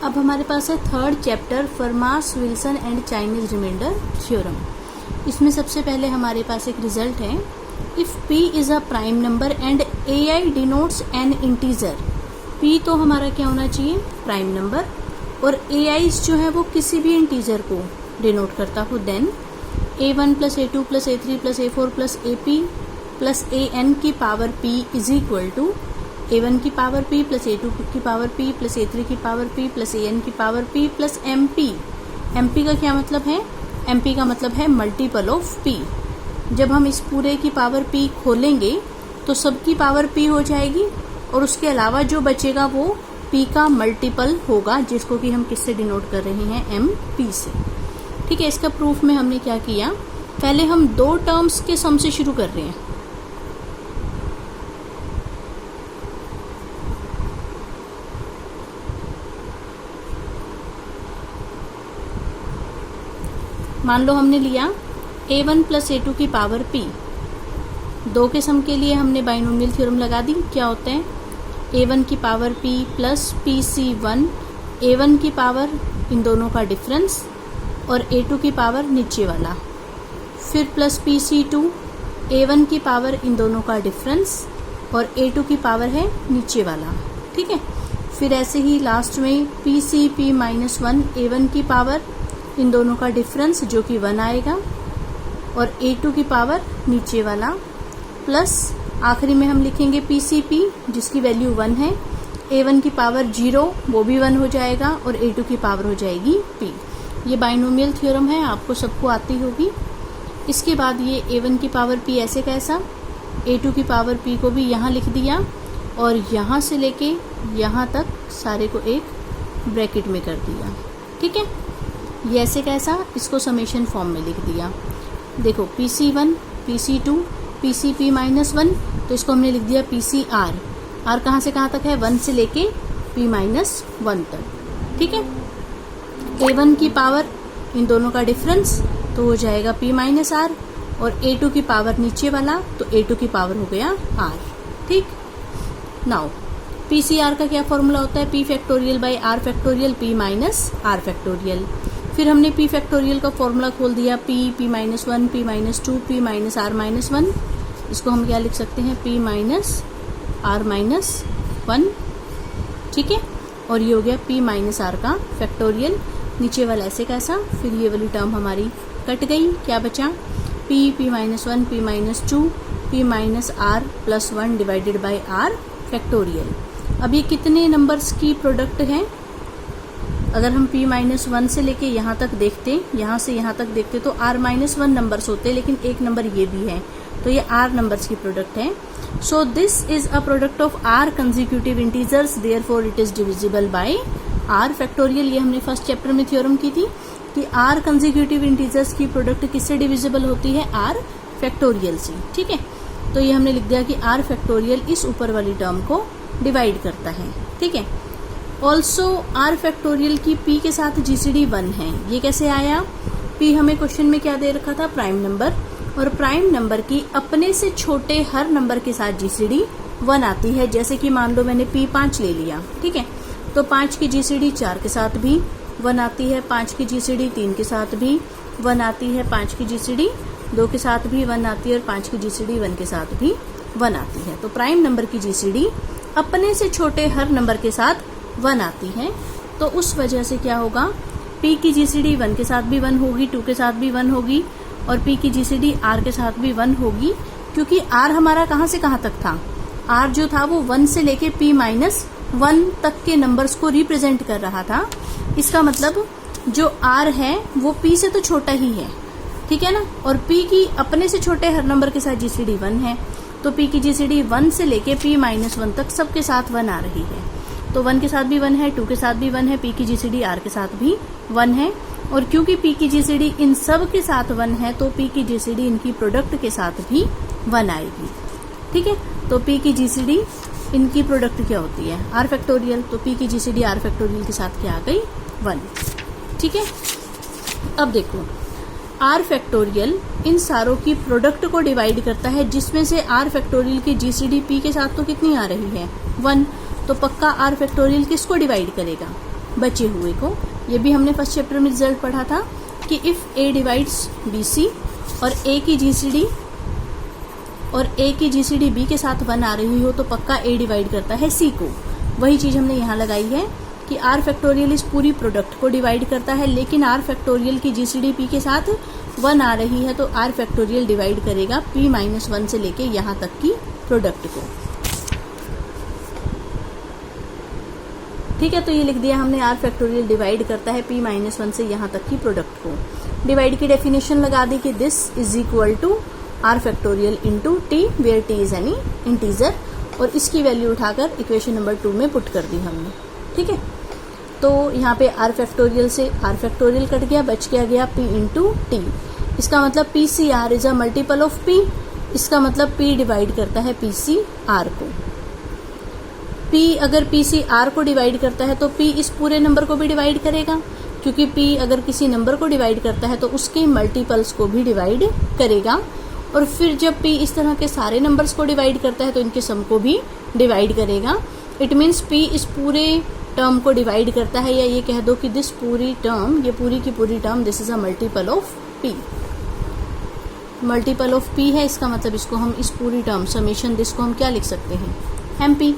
अब हमारे पास है third chapter Fermat's Wilson and Chinese remainder theorem. इसमें सबसे पहले हमारे पास एक रिजल्ट है, if p is a prime number and ai denotes an integer. p तो हमारा क्या होना चाहिए, प्राइम नंबर, और ai जो है वो किसी भी इंटीजर को डिनोट करता हो, then a1 plus a2 plus a3 plus a4 plus ap plus an की power p is equal to a1 की पावर p प्लस a2 की पावर p प्लस a3 की पावर p प्लस an की power p plus mp। mp का क्या मतलब है, mp का मतलब है मल्टीपल ऑफ p। जब हम इस पूरे की पावर p खोलेंगे तो सबकी पावर p हो जाएगी और उसके अलावा जो बचेगा वो p का मल्टीपल होगा, जिसको कि हम किससे डिनोट कर रहे हैं, mp से। ठीक है, इसका प्रूफ में हमने क्या किया, पहले हम दो टर्म्स के सम से शुरू कर रहे हैं। मान लो हमने लिया a1 प्लस a2 की पावर p, दो के सम के लिए हमने बाइनोमियल थ्योरम लगा दी। क्या होता है, a1 की power p plus pc1, a1 की पावर इन दोनों का डिफरेंस और a2 की पावर नीचे वाला, फिर प्लस pc2, a1 की पावर इन दोनों का डिफरेंस और a2 की पावर है नीचे वाला। ठीक है, फिर ऐसे ही लास्ट में pcp माइनस 1, a1 की पावर इन दोनों का डिफरेंस जो कि 1 आएगा और a2 की पावर नीचे वाला, प्लस आखिरी में हम लिखेंगे pcp जिसकी वैल्यू 1 है, a1 की पावर 0 वो भी 1 हो जाएगा और a2 की पावर हो जाएगी p। ये बाइनोमियल थ्योरम है, आपको सबको आती होगी। इसके बाद ये a1 की पावर p ऐसे कैसा, a2 की पावर p को भी यहाँ लिख दिया और यहाँ से लेके यहाँ तक सारे को एक ब्रैकेट में कर दिया। ठीक है, ये ऐसे कैसा, इसको समेशन फॉर्म में लिख दिया। देखो pc1, pc2, pcp माइनस 1, तो इसको हमने लिख दिया pcr। r कहाँ से कहाँ तक है, 1 से लेके p माइनस 1 तक। ठीक है, a1 की पावर इन दोनों का डिफरेंस तो हो जाएगा p माइनस r और a2 की पावर नीचे वाला तो a2 की पावर हो गया r। ठीक, नाउ pcr का क्या फॉर्मूला होता है, p factorial by r factorial p minus r factorial. फिर हमने p फैक्टोरियल का फॉर्मूला खोल दिया, p minus 1, p minus 2, p minus r minus 1। इसको हम क्या लिख सकते हैं, p माइनस r माइनस 1। ठीक है, और ये हो गया p माइनस r का फैक्टोरियल। नीचे वाला ऐसे कैसा, फिर ये वाली टर्म हमारी कट गई, क्या बचा, p minus 1, p minus 2, p minus r plus 1 divided by r factorial. अब ये कितने नंबर्स की प्रोडक्ट है, अगर हम p माइनस 1 से लेके यहाँ तक देखते, यहाँ से यहाँ तक देखते तो r माइनस 1 नंबर्स होते, लेकिन एक नंबर ये भी है तो ये r नंबर्स की प्रोडक्ट है। So this is a product of r consecutive integers, therefore it is divisible by r factorial. ये हमने फर्स्ट चैप्टर में थ्योरम की थी कि r कंसेक्यूटिव इंटीजर्स की प्रोडक्ट किससे डिविजिबल होती है, r फैक्टोरियल से। ठीक है, तो ये हमने लिख दिया कि r फैक्टोरियल इस ऊपर वाली टर्म को डिवाइड करता है। ठीक है, ऑल्सो r फैक्टोरियल की p के साथ जीसीडी 1 है। ये कैसे आया, p हमें क्वेश्चन में क्या दे रखा था, प्राइम नंबर, और प्राइम नंबर की अपने से छोटे हर नंबर के साथ जीसीडी 1 आती है। जैसे कि मान लो मैंने p 5 ले लिया, ठीक है, तो 5 की जीसीडी 4 के साथ भी 1 आती है, 5 की जीसीडी 3 के साथ भी 1 आती है, 5 की जीसीडी 2 के साथ भी 1 आती है और 5 की जीसीडी 1 के साथ भी 1 आती है। तो प्राइम नंबर की जीसीडी अपने से छोटे हर नंबर के साथ 1 आती है, तो उस वजह से क्या होगा, p की जीसीडी 1 के साथ भी 1 होगी, 2 के साथ भी 1 होगी और p की जीसीडी r के साथ भी 1 होगी, क्योंकि r हमारा कहाँ से कहाँ तक था, r जो था वो 1 से लेके p माइनस 1 तक के नंबर्स को रिप्रेजेंट कर रहा था। इसका मतलब जो r है वो p से तो छोटा ही है, ठीक है ना, और p की अपने से छोटे हर नंबर के साथ जीसीडी 1 है, तो p की जीसीडी 1 से लेके p माइनस 1 तक सबके साथ 1 आ रही है। तो 1 के साथ भी 1 है, 2 के साथ भी 1 है, p की जीसीडी r के साथ भी 1 है, और क्योंकि p की जीसीडी इन सब के साथ 1 है तो p की जीसीडी इनकी प्रोडक्ट के साथ भी 1 आएगी। ठीक है, तो p की जीसीडी इनकी प्रोडक्ट क्या होती है, r फैक्टोरियल, तो p की जीसीडी r फैक्टोरियल के साथ क्या आ गई, 1। ठीक है, अब देखो r फैक्टोरियल इन सारों की प्रोडक्ट को डिवाइड करता है, जिसमें से r फैक्टोरियल की जीसीडी p के साथ तो कितनी आ रही है, 1। तो पक्का r फैक्टोरियल किसको डिवाइड करेगा, बचे हुए को। ये भी हमने फर्स्ट चैप्टर में रिजल्ट पढ़ा था कि if A divides B C और ए की जीसीडी बी के साथ 1 आ रही हो तो पक्का ए डिवाइड करता है सी को। वही चीज हमने यहाँ लगाई है कि आर फैक्टोरियल इस पूरी प्रोडक्ट को डिवाइड करता है, लेकिन आर फैक्टोरियल की जीसीडी पी के साथ 1 आ रही है तो आर फैक्टोरियल डिवाइड करेगा p-1 से लेके यहाँ तक की प्रोडक्ट को। ठीक है, तो ये लिख दिया हमने, आर फैक्टोरियल डिवाइड करता है p-1 से यहाँ तक की प्रोडक्ट को। डिवाइड की डेफिनेशन लगा दी कि this is equal to R factorial into T, where T is any integer, और इसकी वैल्यू उठाकर इक्वेशन नंबर 2 में पुट कर दी हमने। ठीक है, तो यहाँ पे आर फैक्टोरियल से आर फैक्टोरियल कट गया, बच गया p इंटू टी। इसका मतलब P C R is a multiple of p, इसका मतलब p डिवाइड करता है पी सी आर को। p अगर पी सी आर को डिवाइड करता है तो p इस पूरे नंबर को भी डिवाइड करेगा, क्योंकि p अगर किसी नंबर को डिवाइड करता है तो उसके मल्टीपल्स को भी डिवाइड करेगा, और फिर जब p इस तरह के सारे नंबर्स को डिवाइड करता है तो इनके सम को भी डिवाइड करेगा। इट मीन्स p इस पूरे टर्म को डिवाइड करता है, या ये कह दो कि दिस पूरी टर्म, ये पूरी की पूरी term, this is a multiple of p। Multiple of p है, इसका मतलब इसको हम, इस पूरी टर्म समेशन दिस को हम क्या लिख सकते हैं, mp।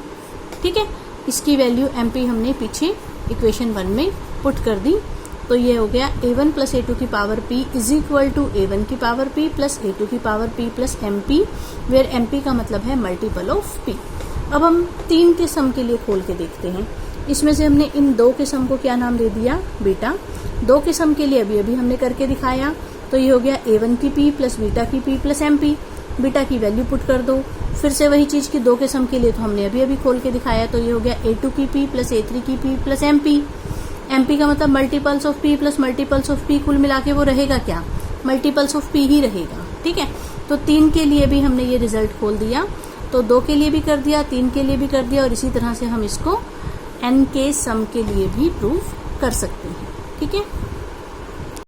ठीक है, इसकी वैल्यू mp हमने पीछे इक्वेशन 1 में पुट कर दी। तो ये हो गया a1 प्लस a2 की power p is equal to a1 की पावर p प्लस a2 की power p plus mp, where mp का मतलब है मल्टीपल ऑफ p। अब हम 3 के सम के लिए खोल के देखते हैं। इसमें से हमने इन 2 के सम को क्या नाम दे दिया, बीटा। 2 के सम के लिए अभी हमने करके दिखाया, तो ये हो गया a1 की p प्लस बीटा की p प्लस mp। बीटा की वैल्यू पुट कर दो। फिर से वही चीज की 2 के सम के लिए तो हमने अभी खोल के दिखाया, तो ये हो गया a2 की p प्लस a3 की p प्लस mp। mp का मतलब multiples of p plus multiples of p, कुल मिला के वो रहेगा क्या, मल्टीपल्स ऑफ p ही रहेगा। ठीक है, तो 3 के लिए भी हमने ये रिजल्ट खोल दिया, तो 2 के लिए भी कर दिया, 3 के लिए भी कर दिया, और इसी तरह से हम इसको n के सम के लिए भी प्रूव कर सकते हैं। ठीक है।